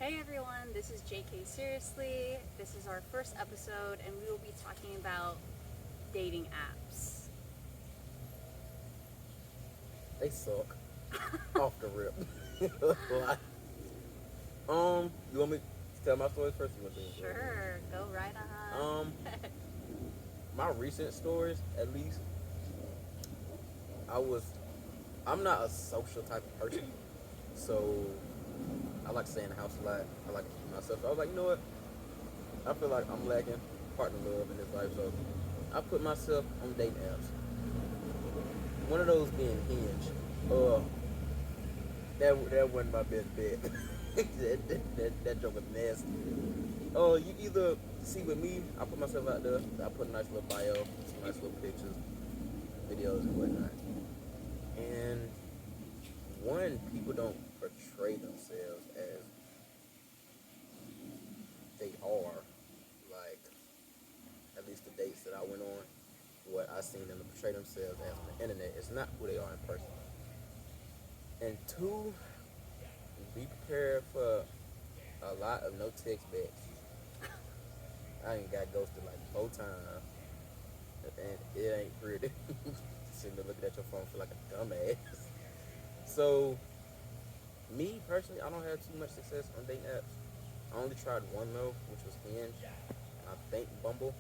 Hey everyone, this is JK Seriously. This is our first episode, and we will be talking about dating apps. They suck. Off the rip. Like, you want me to tell my stories first? Or you want to tell your story Sure, go right first? on. My recent stories, at least, I was. I'm not a social type of person, so I like to stay in the house a lot. I like to keep myself. So I was like, you know what? I feel like I'm lacking partner love in this life, so I put myself on dating apps. One of those being Hinge. Uh, that wasn't my best bet. that joke was nasty. Oh, you either see with me, I put myself out there, I put a nice little bio, some nice little pictures, videos and whatnot. And one, people don't portray themselves as they are, like at least the dates that I went on, what I seen them to portray themselves as on the internet is not who they are in person. And two, be prepared for a lot of no text backs. I ain't got ghosted like 4 times, and it ain't pretty. Sitting there looking at your phone feel like a dumbass. So, me personally, I don't have too much success on dating apps. I only tried one though, which was Hinge, and I think Bumble.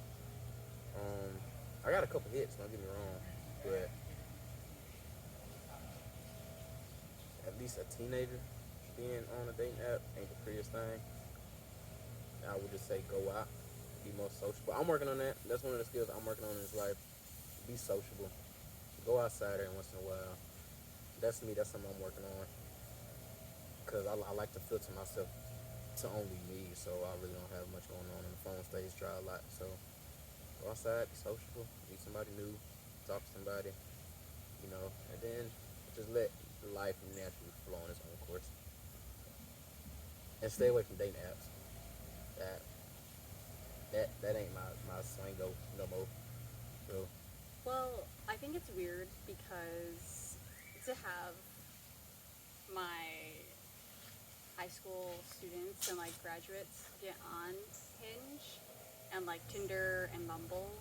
Um, I got a couple hits. Don't get me wrong, but at least a teenager being on a dating app ain't the prettiest thing. I would just say go out, be more sociable. I'm working on that. That's one of the skills I'm working on in this life. Be sociable. Go outside every once in a while. That's me. That's something I'm working on. Because I like to filter myself to only me, so I really don't have much going on. And the phone stays dry a lot. So go outside, be sociable, meet somebody new, talk to somebody, and then just let life naturally flow on its own course. And stay away from dating apps. That that ain't my swango no more. So Well, I think it's weird because to have my high school students and like graduates get on Hinge and like Tinder and Bumble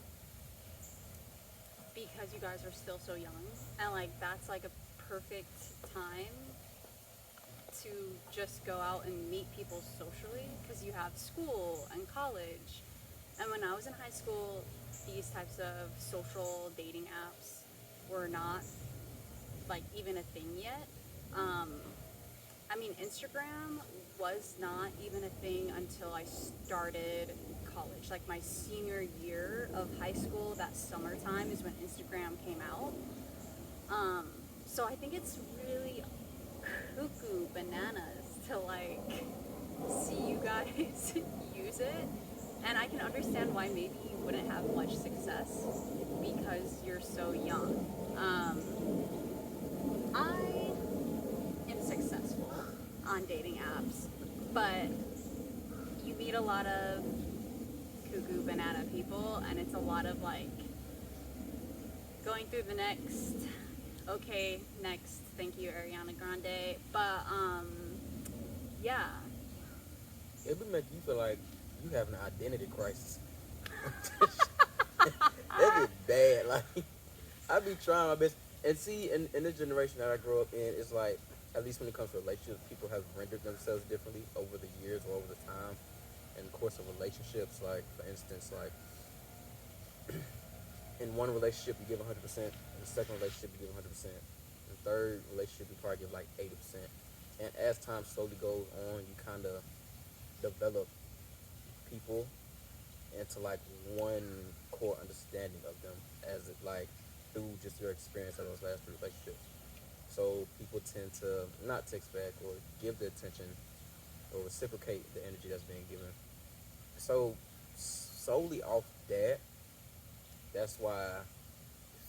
because you guys are still so young, and like that's like a perfect time to just go out and meet people socially because you have school and college. And when I was in high school, these types of social dating apps were not like even a thing yet. Um, I mean, Instagram was not even a thing until I started college. Like my senior year of high school, that summertime is when Instagram came out. Um, so I think it's really cuckoo bananas to like see you guys use it. And I can understand why maybe you wouldn't have much success because you're so young. I am successful on dating apps, but you meet a lot of cuckoo banana people, and it's a lot of like going through the next, okay, next, thank you, Ariana Grande. But yeah. it would make you feel like you have an identity crisis. That get bad. Like I be trying my best, and see, in this generation that I grew up in, it's like at least when it comes to relationships, people have rendered themselves differently over the years or over the time in the course of relationships. Like for instance, like in one relationship you give 100%, in the second relationship you give 100%, in the third relationship you probably give like 80%. And as time slowly goes on, you kind of develop people into like one core understanding of them as it like through just your experience of those last three relationships. So people tend to not text back or give the attention or reciprocate the energy that's being given. So solely off that, that's why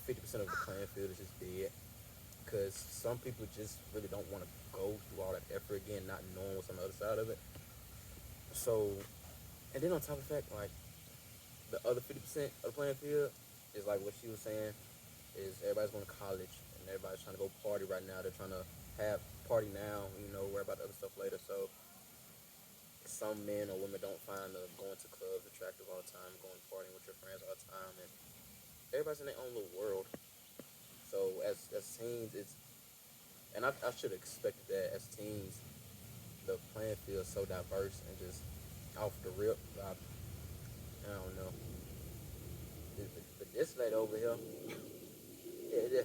50% of the playing field is just dead. Because some people just really don't want to go through all that effort again, not knowing what's on the other side of it. So, and then on top of the fact, like the other 50% of the playing field is like what she was saying is everybody's going to college and everybody's trying to go party right now. They're trying to have party now, worry about the other stuff later. So some men or women don't find going to clubs attractive all the time, going partying with your friends all the time, and everybody's in their own little world. So as teens, it's and I should have expected that as teens, the playing field is so diverse and just off the rip. I don't know. But this lady over here, yeah,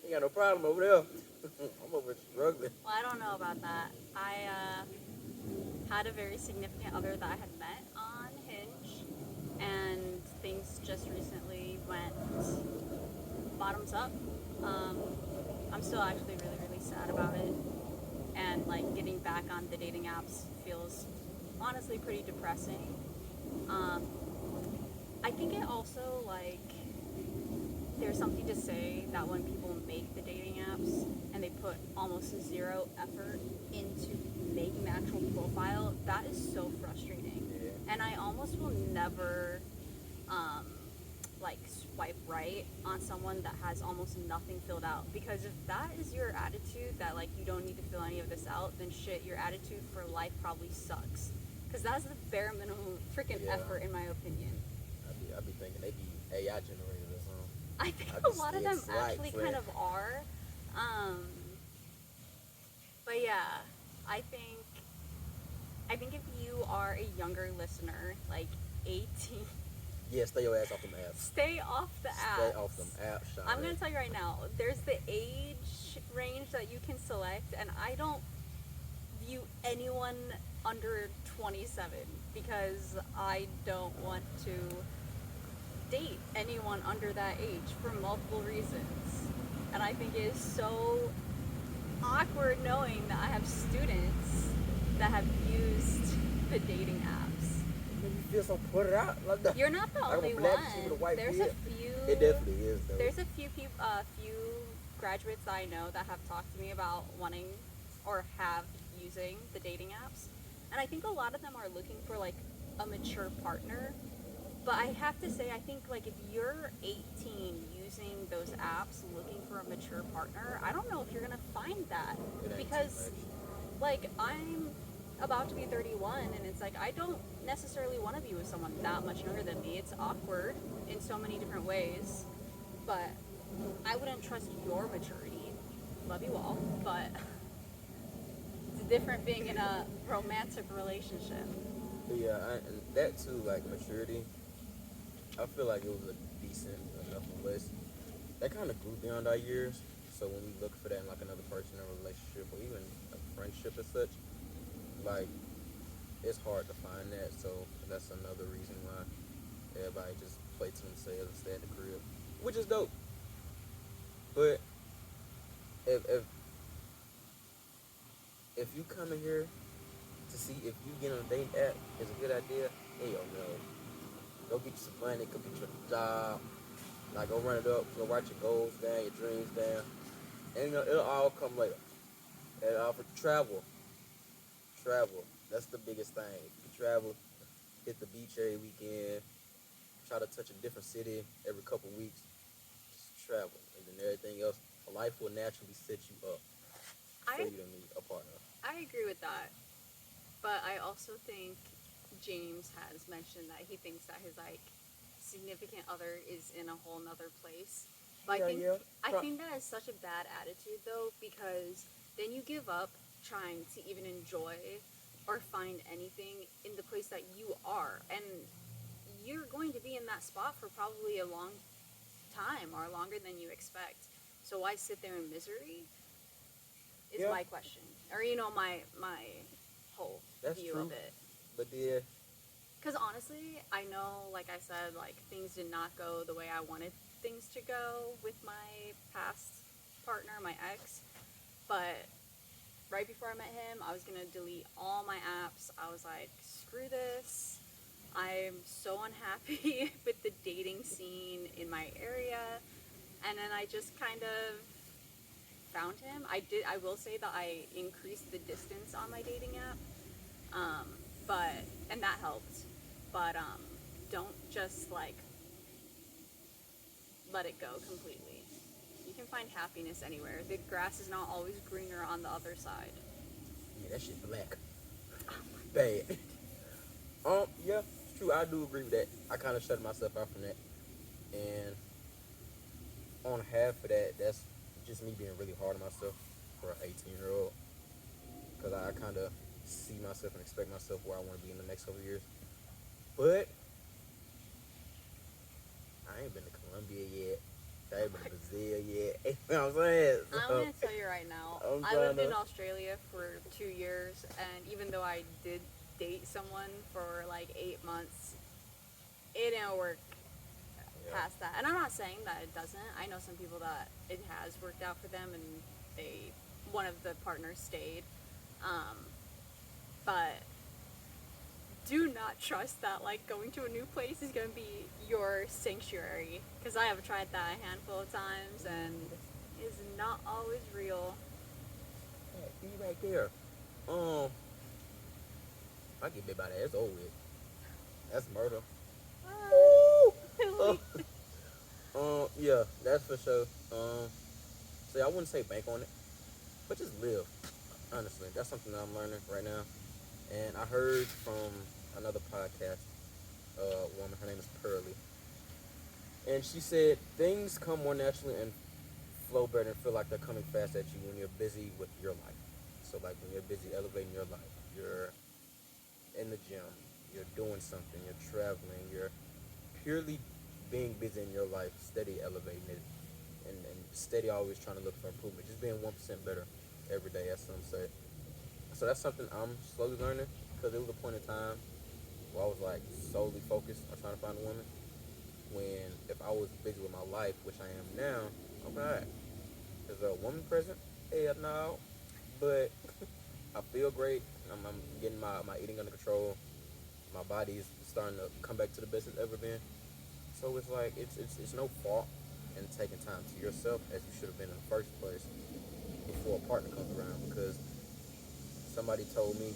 ain't got no problem over there. I'm over here struggling. Well, I don't know about that. I had a very significant other that I had met on Hinge, and things just recently went bottoms up. I'm still actually really, really sad about it. And like getting back on the dating apps feels honestly pretty depressing. I think it also like there's something to say that when people make the dating apps and they put almost zero effort into making the actual profile, that is so frustrating. Yeah. And I almost will never like swipe right on someone that has almost nothing filled out, because if that is your attitude that like you don't need to fill any of this out, then shit, your attitude for life probably sucks, because that's the bare minimum freaking effort in my opinion. I be thinking they be AI generated or something. I think a lot of them actually kind of are. But yeah, I think if you are a younger listener, like 18, yeah, stay your ass off them apps. stay off the apps. Stay off them apps, Sean. I'm gonna tell you right now, there's the age range that you can select, and I don't view anyone under 27 because I don't want to date anyone under that age for multiple reasons. And I think it is so awkward knowing that I have students that have used the dating apps. You feel so put it out like that. You're not the like only a black one. sheep with a white There's beard. a few. It definitely is though. There's a few people, few graduates that I know that have talked to me about wanting or have using the dating apps, and I think a lot of them are looking for like a mature partner. But I have to say, I think like if you're 18 using those apps looking for a mature partner, I don't know if you're gonna find that, because like I'm about to be 31, and it's like I don't necessarily want to be with someone that much younger than me. It's awkward in so many different ways, but I wouldn't trust your maturity. Love you all, but it's different being in a romantic relationship. But yeah, that too, like maturity. I feel like it was a decent enough list. That kind of grew beyond our years. So when we look for that in like another person in a relationship or even a friendship as such, like it's hard to find that. So that's another reason why everybody just play to themselves and stay at the crib, which is dope. But if you come in here to see if you get on a dating app is a good idea, hell no. Go get you some money, go get you a job, like go run it up, go write your goals down, your dreams down, and you know, it'll all come later. And for travel, that's the biggest thing. You travel, hit the beach every weekend, try to touch a different city every couple weeks, just travel, and then everything else, life will naturally set you up for you to meet a partner. I agree with that, but I also think James has mentioned that he thinks that his like significant other is in a whole nother place. But I think that is such a bad attitude though, because then you give up trying to even enjoy or find anything in the place that you are, and you're going to be in that spot for probably a long time or longer than you expect. So why sit there in misery is my question, or you know, my whole view of it. But yeah, because honestly, I know, like I said, like things did not go the way I wanted things to go with my past partner, my ex. But right before I met him, I was gonna delete all my apps. I was like, screw this. I'm so unhappy with the dating scene in my area. And then I just kind of found him. I will say that I increased the distance on my dating app. And that helped. But don't just like let it go completely. You can find happiness anywhere. The grass is not always greener on the other side. Yeah, that shit black. Bad. Yeah, it's true. I do agree with that. I kind of shut myself out from that, and on half of that, that's just me being really hard on myself for an 18-year-old, because I kind of see myself and expect myself where I want to be in the next couple of years. But I ain't been to Colombia yet. I ain't been to Brazil yet. You know what I'm saying? I'm So, gonna tell you right now. I'm I trying lived in to. Australia for 2 years, and even though I did date someone for like 8 months, it didn't work Yeah. past that. And I'm not saying that it doesn't. I know some people that it has worked out for them, and one of the partners stayed. Um, but do not trust that like going to a new place is going to be your sanctuary, because I have tried that a handful of times and it's not always real. Yeah, be right there. Um, I get bit by that. It's over with. That's murder. Woo! Really? Yeah, that's for sure. So I wouldn't say bank on it, but just live. Honestly, that's something that I'm learning right now. And I heard from another podcast woman. Her name is Pearly, and she said things come more naturally and flow better and feel like they're coming fast at you when you're busy with your life. So like when you're busy elevating your life, you're in the gym, you're doing something, you're traveling, you're purely being busy in your life, steady elevating it, and steady always trying to look for improvement, just being 1% better every day, as some say. So that's something I'm slowly learning, because there was a point in time where I was like solely focused on trying to find a woman. When if I was busy with my life, which I am now, I'm alright. Is there a woman present? Hell no. But I feel great. I'm getting my eating under control. My body is starting to come back to the best it's ever been. So it's like it's no fault in taking time to yourself as you should have been in the first place before a partner comes around. Because somebody told me,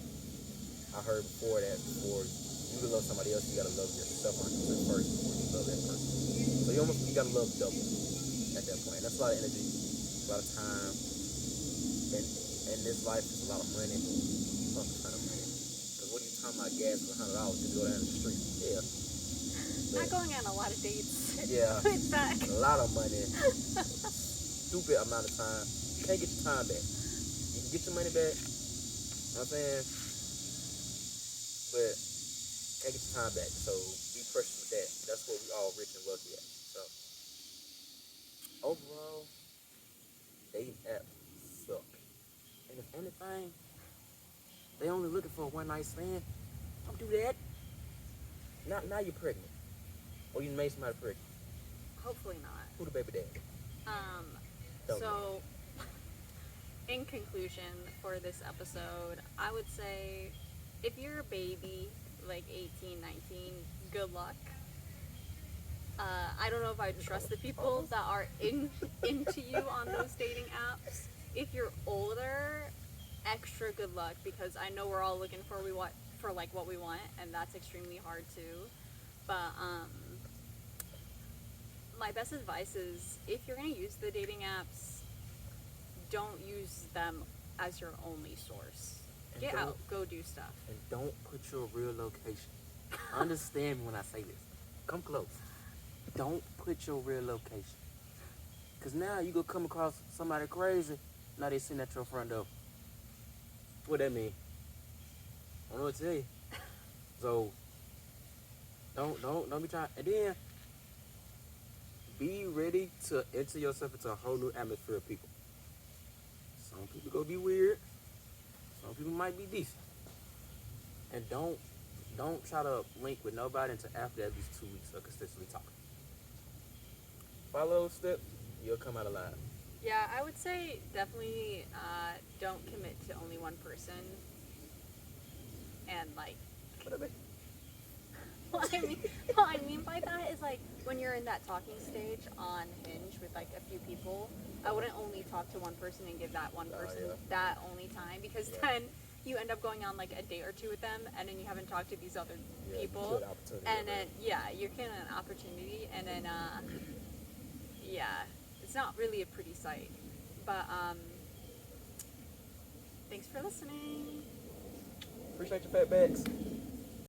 I heard before that before you can love somebody else, you gotta love yourself 100% first before you love that person. So you gotta love double at that point. That's a lot of energy, a lot of time, and in this life, it's a lot of money, fuck a ton of money. Because what are you talking about gas for $100 to go down the street? Yeah. Not But, going on a lot of dates. yeah. With that. A lot of money. Stupid amount of time. You can't get your time back. You can get your money back, you know what I'm saying? But you can't get your time back. So be precious with that. That's what we all rich and wealthy at. So overall, dating apps suck. And if anything, they only looking for a one night stand. Don't do that. Now you're pregnant. Or you made somebody pregnant. Hopefully not. Who the baby daddy? Don't So, in conclusion for this episode, I would say if you're a baby, like 18, 19, good luck. I don't know if I trust the people that are into you on those dating apps. If you're older, extra good luck, because I know we're all looking for like what we want, and that's extremely hard too. But my best advice is if you're gonna use the dating apps, don't use them as your only source. And Get out, go do stuff. And don't put your real location. Understand me when I say this. Come close. Don't put your real location. Because now you go come across somebody crazy. Now they sitting at your front door. What that mean? I don't know what to tell you. So don't be trying. And then be ready to enter yourself into a whole new atmosphere of people. Some people gonna be weird. Some people might be decent. And don't try to link with nobody until after at least 2 weeks of consistently talking. Follow those steps, you'll come out alive. Yeah, I would say definitely don't commit to only one person. And like, what I mean by that is like when you're in that talking stage on Hinge with like a few people, I wouldn't only talk to one person and give that one person that only time, because then you end up going on like a date or two with them, and then you haven't talked to these other people, and then you're getting an opportunity, and then it's not really a pretty sight. But thanks for listening. Appreciate your fat backs.